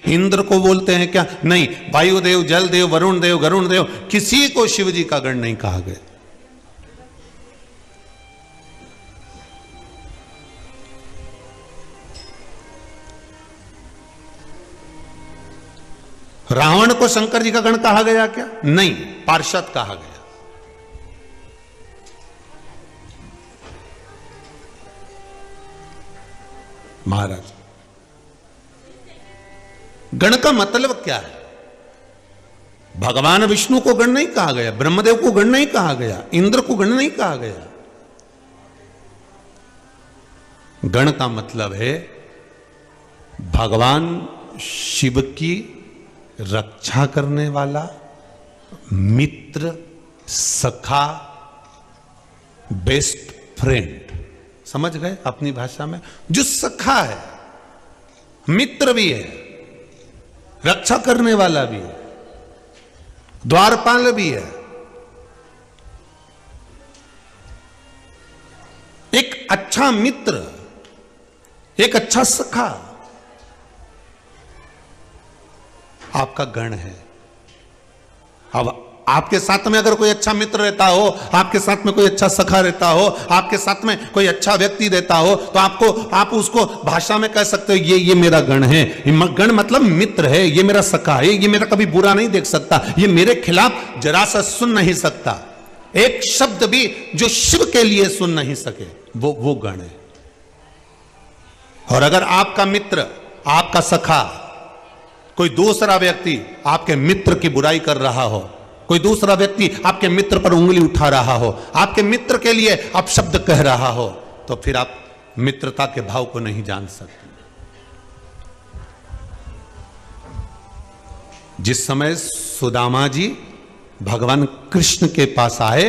इंद्र को बोलते हैं क्या? नहीं। वायुदेव, जल देव, वरुण देव, गरुण देव, किसी को शिव जी का गण नहीं कहा गया। रावण को शंकर जी का गण कहा गया क्या? नहीं, पार्षद कहा गया। महाराज, गण का मतलब क्या है? भगवान विष्णु को गण नहीं कहा गया, ब्रह्मदेव को गण नहीं कहा गया, इंद्र को गण नहीं कहा गया। गण का मतलब है भगवान शिव की रक्षा करने वाला, मित्र, सखा, बेस्ट फ्रेंड। समझ गए अपनी भाषा में? जो सखा है, मित्र भी है, रक्षा करने वाला भी है, द्वारपाल भी है, एक अच्छा मित्र, एक अच्छा सखा आपका गण है। अब आपके साथ में अगर कोई अच्छा मित्र रहता हो, आपके साथ में कोई अच्छा सखा रहता हो, आपके साथ में कोई अच्छा व्यक्ति रहता हो, तो आप उसको भाषा में कह सकते हो ये मेरा गण है। गण मतलब मित्र है, ये मेरा सखा है, ये मेरा कभी बुरा नहीं देख सकता, ये मेरे खिलाफ जरा सा सुन नहीं सकता, एक शब्द भी जो शिव के लिए सुन नहीं सके, वो गण है। और अगर आपका मित्र, आपका सखा, कोई दूसरा व्यक्ति आपके मित्र की बुराई कर रहा हो, कोई दूसरा व्यक्ति आपके मित्र पर उंगली उठा रहा हो, आपके मित्र के लिए आप शब्द कह रहा हो, तो फिर आप मित्रता के भाव को नहीं जान सकते। जिस समय सुदामा जी भगवान कृष्ण के पास आए,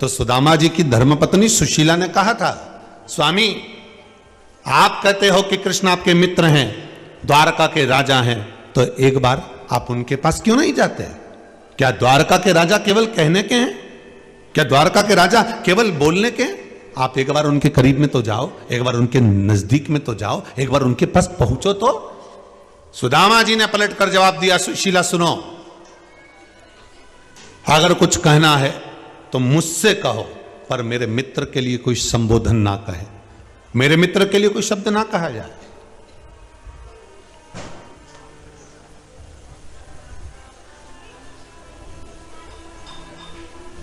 तो सुदामा जी की धर्मपत्नी सुशीला ने कहा था, स्वामी आप कहते हो कि कृष्ण आपके मित्र हैं, द्वारका के राजा हैं, तो एक बार आप उनके पास क्यों नहीं जाते? क्या द्वारका के राजा केवल कहने के हैं? क्या द्वारका के राजा केवल बोलने के हैं? आप एक बार उनके करीब में तो जाओ, एक बार उनके नजदीक में तो जाओ, एक बार उनके पास पहुंचो तो। सुदामा जी ने पलट कर जवाब दिया, सुशीला सुनो, अगर कुछ कहना है तो मुझसे कहो, पर मेरे मित्र के लिए कोई संबोधन ना कहे, मेरे मित्र के लिए कोई शब्द ना कहा जाए।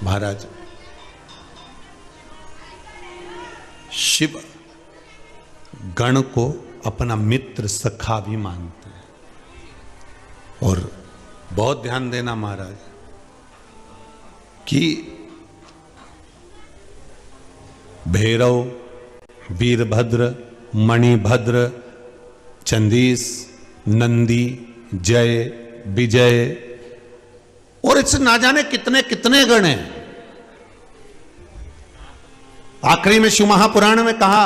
महाराज, शिव गण को अपना मित्र सखा भी मानते हैं। और बहुत ध्यान देना महाराज कि भैरव, वीरभद्र, मणिभद्र, चंदीस, नंदी, जय, विजय और इससे ना जाने कितने कितने गण हैं। आखिरी में शिव महापुराण में कहा,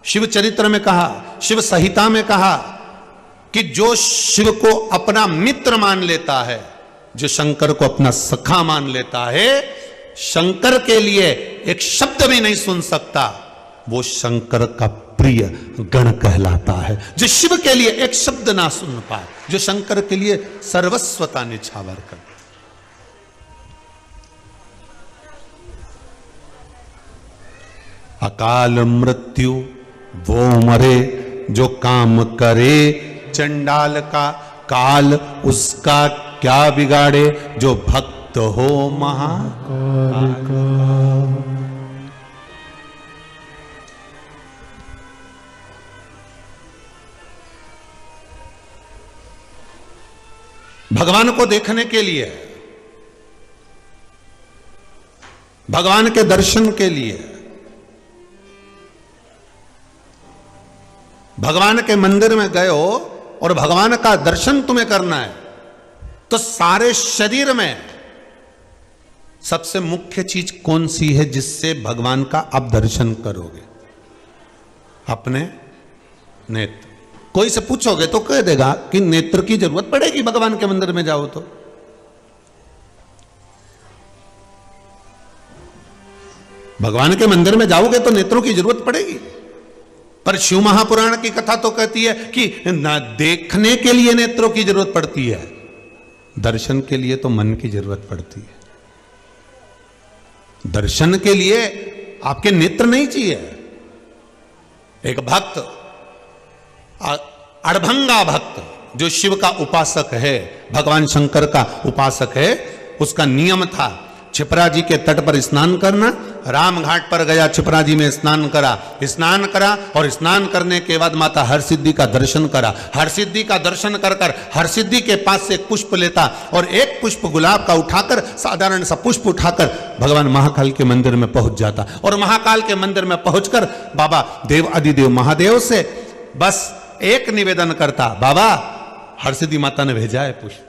शिव चरित्र में कहा, शिव संहिता में कहा कि जो शिव को अपना मित्र मान लेता है, जो शंकर को अपना सखा मान लेता है, शंकर के लिए एक शब्द भी नहीं सुन सकता, वो शंकर का प्रिय गण कहलाता है। जो शिव के लिए एक शब्द ना सुन पाए, जो शंकर के लिए सर्वस्वता निछावर कर। अकाल मृत्यु वो मरे, जो काम करे चंडाल का, काल उसका क्या बिगाड़े, जो भक्त हो महाकाल का। भगवान को देखने के लिए, भगवान के दर्शन के लिए, भगवान के मंदिर में गए हो और भगवान का दर्शन तुम्हें करना है, तो सारे शरीर में सबसे मुख्य चीज कौन सी है जिससे भगवान का आप दर्शन करोगे? अपने नेत्र। कोई से पूछोगे तो कह देगा कि नेत्र की जरूरत पड़ेगी भगवान के मंदिर में जाओ तो। भगवान के मंदिर में जाओगे तो नेत्रों की जरूरत पड़ेगी। पर शिव महापुराण की कथा तो कहती है कि ना देखने के लिए नेत्रों की जरूरत पड़ती है, दर्शन के लिए तो मन की जरूरत पड़ती है। दर्शन के लिए आपके नेत्र नहीं चाहिए। एक भक्त, अड़भंगा भक्त जो शिव का उपासक है, भगवान शंकर का उपासक है, उसका नियम था छिपरा जी के तट पर स्नान करना। राम घाट पर गया, छिपरा जी में स्नान करा और स्नान करने के बाद माता हरसिद्धि का दर्शन करा। हरसिद्धि का दर्शन कर कर हरसिद्धि के पास से एक पुष्प लेता और एक पुष्प गुलाब का उठाकर, साधारण सा पुष्प उठाकर भगवान महाकाल के मंदिर में पहुंच जाता और महाकाल के मंदिर में पहुंचकर बाबा देव अधिदेव महादेव से बस एक निवेदन करता, बाबा हरसिद्धि माता ने भेजा है पुष्प।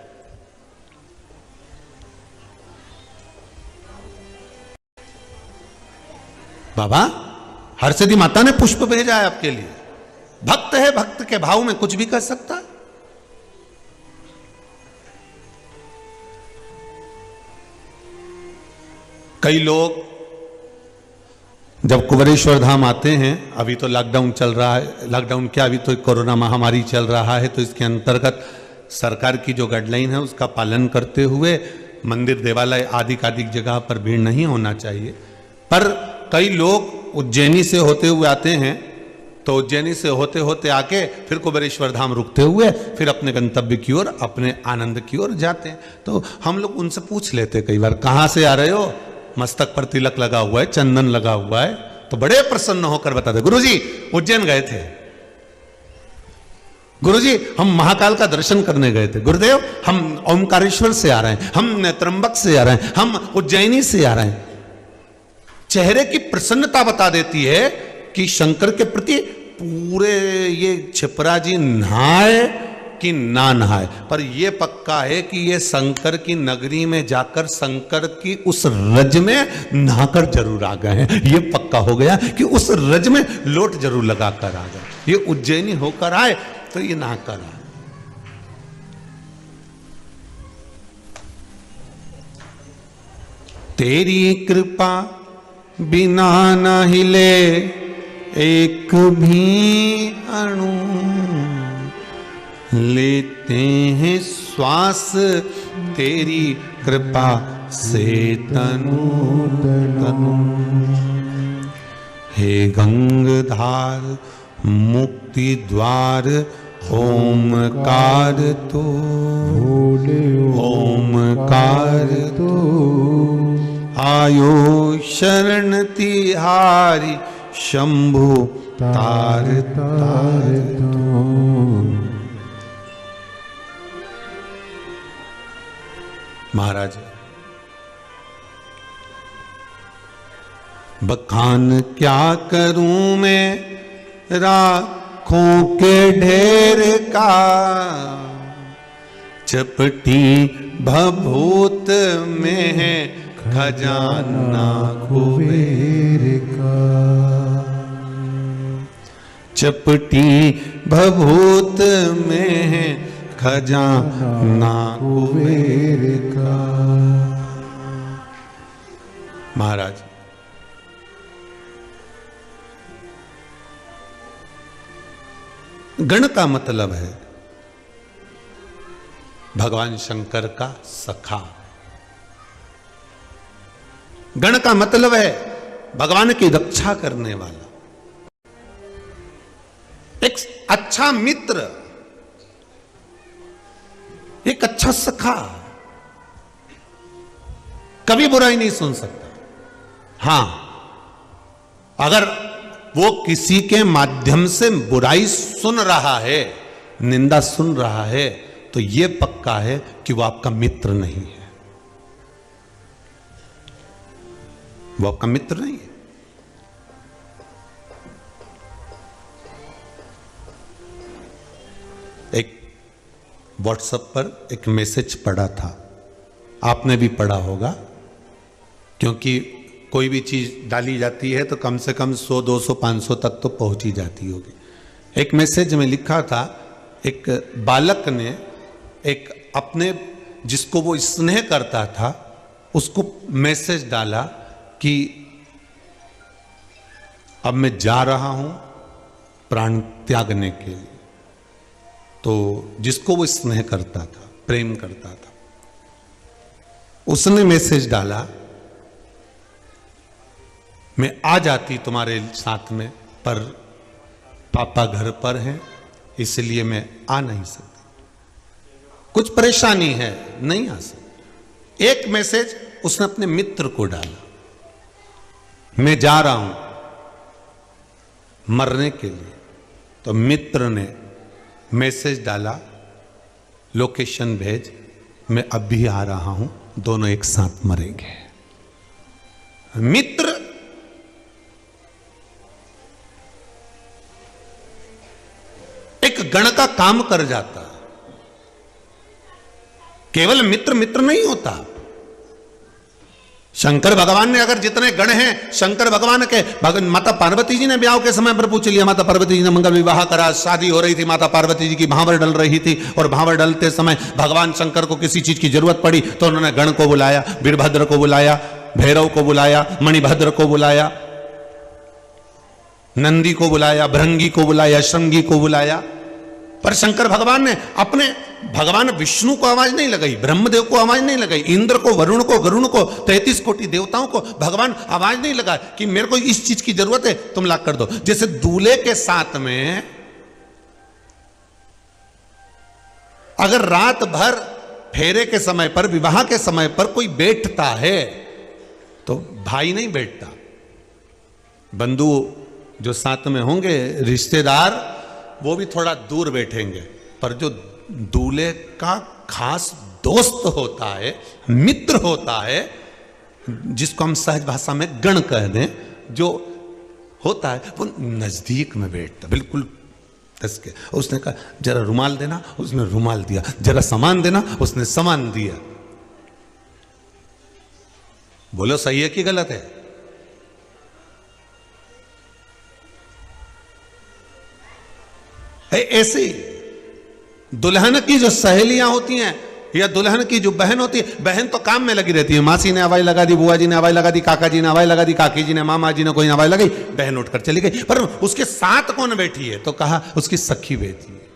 बाबा हरसिद्धि माता ने पुष्प भेजा है आपके लिए। भक्त है, भक्त के भाव में कुछ भी कर सकता है। कई लोग जब कुबेरेश्वर धाम आते हैं, अभी तो लॉकडाउन चल रहा है, लॉकडाउन क्या, अभी तो कोरोना महामारी चल रहा है, तो इसके अंतर्गत सरकार की जो गाइडलाइन है उसका पालन करते हुए मंदिर देवालय आदि जगह पर भीड़ नहीं होना चाहिए। पर कई लोग उज्जैनी से होते हुए आते हैं, तो उज्जैनी से होते होते आके फिर कुबेरेश्वर धाम रुकते हुए फिर अपने गंतव्य की ओर, अपने आनंद की ओर जाते हैं। तो हम लोग उनसे पूछ लेते कई बार, कहाँ से आ रहे हो? मस्तक पर तिलक लगा हुआ है, चंदन लगा हुआ है, तो बड़े प्रसन्न होकर बताते, गुरुजी उज्जैन गए थे, गुरुजी हम महाकाल का दर्शन करने गए थे, गुरुदेव हम ओमकारेश्वर से आ रहे हैं, हम त्र्यंबक से आ रहे हैं, हम उज्जैनी से आ रहे हैं। चेहरे की प्रसन्नता बता देती है कि शंकर के प्रति पूरे ये छिपरा जी नहाए कि ना नहाए, पर ये पक्का है कि ये शंकर की नगरी में जाकर शंकर की उस रज में नहाकर जरूर आ गए हैं। ये पक्का हो गया कि उस रज में लोट जरूर लगा कर आ गए। ये उज्जैनी होकर आए तो ये नहाकर आए। तेरी कृपा बिना न हिले एक भी अणु, लेते हैं श्वास तेरी कृपा से तनु तनु। हे गंगाधार मुक्ति द्वार ओमकार तो, ओमकार तो आयो शरण तिहारी शंभु तार तार तो। महाराज बखान क्या करूं मैं राखों के ढेर का, चपटी भभूत में है खजाना कुबेर का। चपटी भभूत में है खजाना कुबेर का। महाराज गण का मतलब है भगवान शंकर का सखा। गण का मतलब है भगवान की रक्षा करने वाला, एक अच्छा मित्र, एक अच्छा सखा, कभी बुराई नहीं सुन सकता। हां, अगर वो किसी के माध्यम से बुराई सुन रहा है, निंदा सुन रहा है, तो यह पक्का है कि वो आपका मित्र नहीं है, वो आपका मित्र नहीं है। एक व्हाट्सएप पर एक मैसेज पढ़ा था, आपने भी पढ़ा होगा, क्योंकि कोई भी चीज डाली जाती है तो कम से कम 100, 200, 500 तक तो पहुंच ही जाती होगी। एक मैसेज में लिखा था, एक बालक ने एक अपने जिसको वो स्नेह करता था उसको मैसेज डाला कि अब मैं जा रहा हूं, प्राण त्यागने के लिए। तो जिसको वो स्नेह करता था, प्रेम करता था, उसने मैसेज डाला, मैं आ जाती तुम्हारे साथ में, पर पापा घर पर हैं इसलिए मैं आ नहीं सकती, कुछ परेशानी है, नहीं आ सकती। एक मैसेज उसने अपने मित्र को डाला, मैं जा रहा हूं मरने के लिए। तो मित्र ने मैसेज डाला, लोकेशन भेज, मैं अभी आ रहा हूं, दोनों एक साथ मरेंगे। मित्र एक गण का काम कर जाता। केवल मित्र मित्र नहीं होता। शंकर भगवान ने अगर जितने गण हैं, शंकर भगवान के माता पार्वती जी ने ब्याह के समय पर पूछ लिया, माता पार्वती जी ने मंगल विवाह करा, शादी हो रही थी, माता पार्वती जी की भांवर डल रही थी, और भांवर डलते समय भगवान शंकर को किसी चीज की जरूरत पड़ी तो उन्होंने गण को बुलाया, वीरभद्र को बुलाया, भैरव को बुलाया, मणिभद्र को बुलाया, नंदी को बुलाया, भृंगी को बुलाया, श्रृंगी को बुलाया। पर शंकर भगवान ने अपने भगवान विष्णु को आवाज नहीं लगाई, ब्रह्मदेव को आवाज नहीं लगाई, इंद्र को, वरुण को, गरुण को, 33 कोटि देवताओं को भगवान आवाज नहीं लगा कि मेरे को इस चीज की जरूरत है, तुम ला कर दो। जैसे दूल्हे के साथ में अगर रात भर फेरे के समय पर, विवाह के समय पर कोई बैठता है तो भाई नहीं बैठता, बंधु जो साथ में होंगे, रिश्तेदार, वो भी थोड़ा दूर बैठेंगे। पर जो दूल्हे का खास दोस्त होता है, मित्र होता है, जिसको हम सहज भाषा में गण कह दें, जो होता है वो नजदीक में बैठता, बिल्कुल दस के। उसने कहा जरा रुमाल देना, उसने रुमाल दिया, जरा सामान देना, उसने सामान दिया। बोलो सही है कि गलत है? ऐसे दुल्हन की जो सहेलियां होती हैं या दुल्हन की जो बहन होती है, बहन तो काम में लगी रहती है, मासी ने हवाई लगा दी, बुआ जी ने हवाई लगा दी, काका जी ने हवाई लगा दी, काकी जी ने, मामा जी ने कोई हवाई लगाई, बहन उठकर चली गई। पर उसके साथ कौन बैठी है? तो कहा उसकी सखी बैठी है।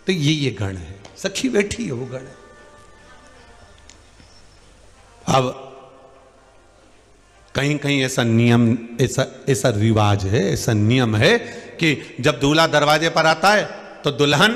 तो ये गण है, सखी बैठी है, वो गण है। अब कहीं कहीं ऐसा नियम, ऐसा रिवाज है, ऐसा नियम है कि जब दूल्हा दरवाजे पर आता है तो दुल्हन